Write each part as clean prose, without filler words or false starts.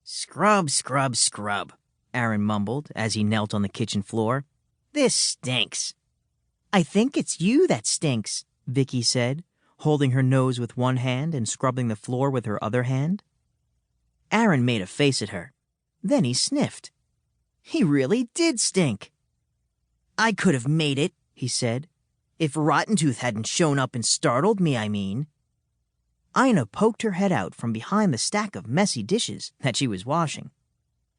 Scrub, scrub, scrub, Aaron mumbled as he knelt on the kitchen floor. This stinks. I think it's you that stinks, Vicky said, holding her nose with one hand and scrubbing the floor with her other hand. Aaron made a face at her. Then he sniffed. He really did stink. I could have made it, he said. If Rotten Tooth hadn't shown up and startled me, I mean. Ina poked her head out from behind the stack of messy dishes that she was washing.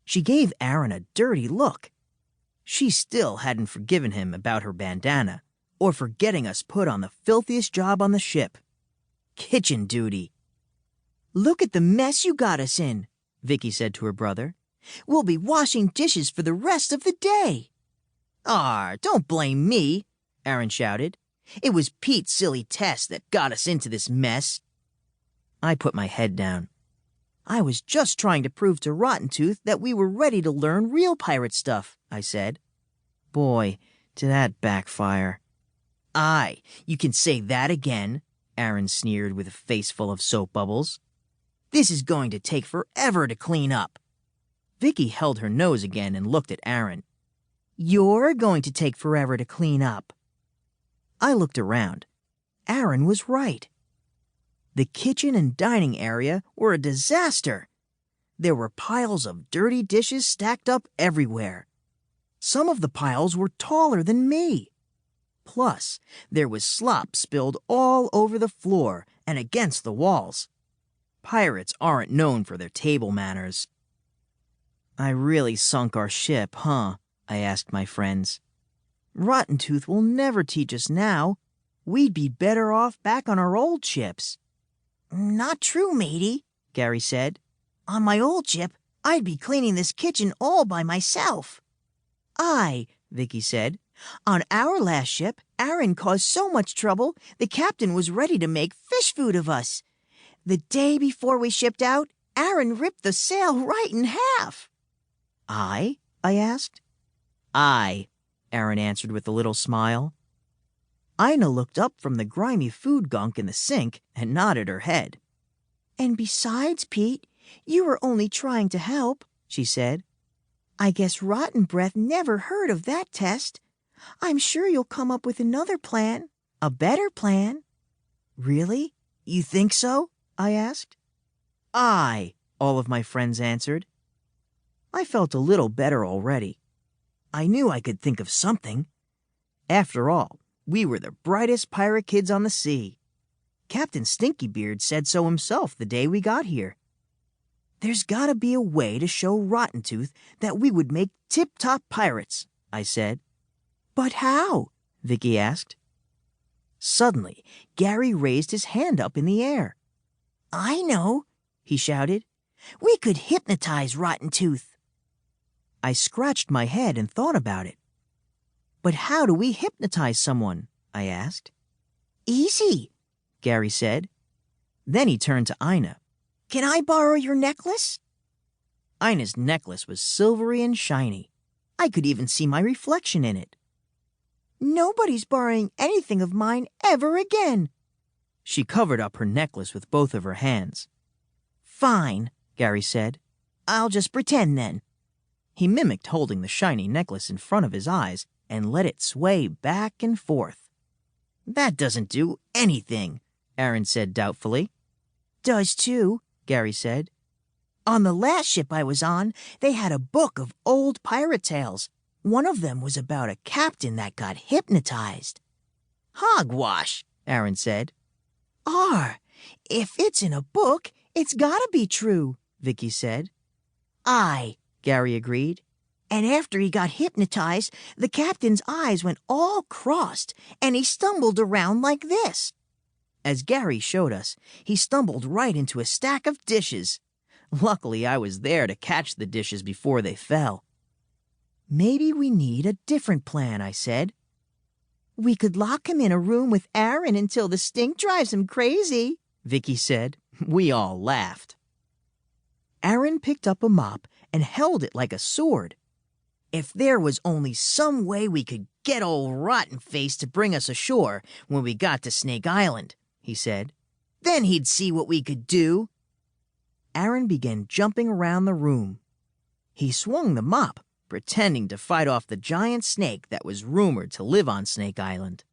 She gave Aaron a dirty look. She still hadn't forgiven him about her bandana or for getting us put on the filthiest job on the ship. Kitchen duty. Look at the mess you got us in, Vicky said to her brother. We'll be washing dishes for the rest of the day. Don't blame me, Aaron shouted. It was Pete's silly test that got us into this mess. I put my head down. I was just trying to prove to Rotten Tooth that we were ready to learn real pirate stuff, I said. Boy, did that backfire. Aye, you can say that again, Aaron sneered with a face full of soap bubbles. This is going to take forever to clean up. Vicky held her nose again and looked at Aaron. You're going to take forever to clean up. I looked around. Aaron was right. The kitchen and dining area were a disaster. There were piles of dirty dishes stacked up everywhere. Some of the piles were taller than me. Plus, there was slop spilled all over the floor and against the walls. Pirates aren't known for their table manners. I really sunk our ship, huh? I asked my friends. Rotten Tooth will never teach us now. We'd be better off back on our old ships. Not true, matey, Gary said. On my old ship, I'd be cleaning this kitchen all by myself. Aye, Vicky said. On our last ship, Aaron caused so much trouble, the captain was ready to make fish food of us. The day before we shipped out, Aaron ripped the sail right in half. I asked. Aye, Aaron answered with a little smile. Ina looked up from the grimy food gunk in the sink and nodded her head. And besides, Pete, you were only trying to help, she said. I guess Rotten Breath never heard of that test. I'm sure you'll come up with another plan, a better plan. Really? You think so? I asked. Aye, all of my friends answered. I felt a little better already. I knew I could think of something. After all, we were the brightest pirate kids on the sea. Captain Stinkybeard said so himself the day we got here. There's gotta be a way to show Rotten Tooth that we would make tip-top pirates, I said. But how? Vicky asked. Suddenly, Gary raised his hand up in the air. I know, he shouted. We could hypnotize Rotten Tooth. I scratched my head and thought about it. But how do we hypnotize someone? I asked. Easy, Gary said. Then he turned to Ina. Can I borrow your necklace? Ina's necklace was silvery and shiny. I could even see my reflection in it. Nobody's borrowing anything of mine ever again. She covered up her necklace with both of her hands. Fine, Gary said. I'll just pretend then. He mimicked holding the shiny necklace in front of his eyes and let it sway back and forth. That doesn't do anything, Aaron said doubtfully. Does too, Gary said. On the last ship I was on, they had a book of old pirate tales. One of them was about a captain that got hypnotized. Hogwash, Aaron said. If it's in a book, it's gotta be true, Vicky said. Aye, Gary agreed. And after he got hypnotized, the captain's eyes went all crossed, and he stumbled around like this. As Gary showed us, he stumbled right into a stack of dishes. Luckily, I was there to catch the dishes before they fell. Maybe we need a different plan, I said. We could lock him in a room with Aaron until the stink drives him crazy, Vicky said. We all laughed. Aaron picked up a mop and held it like a sword. If there was only some way we could get old Rotten Face to bring us ashore when we got to Snake Island, he said, then he'd see what we could do. Aaron began jumping around the room. He swung the mop, pretending to fight off the giant snake that was rumored to live on Snake Island.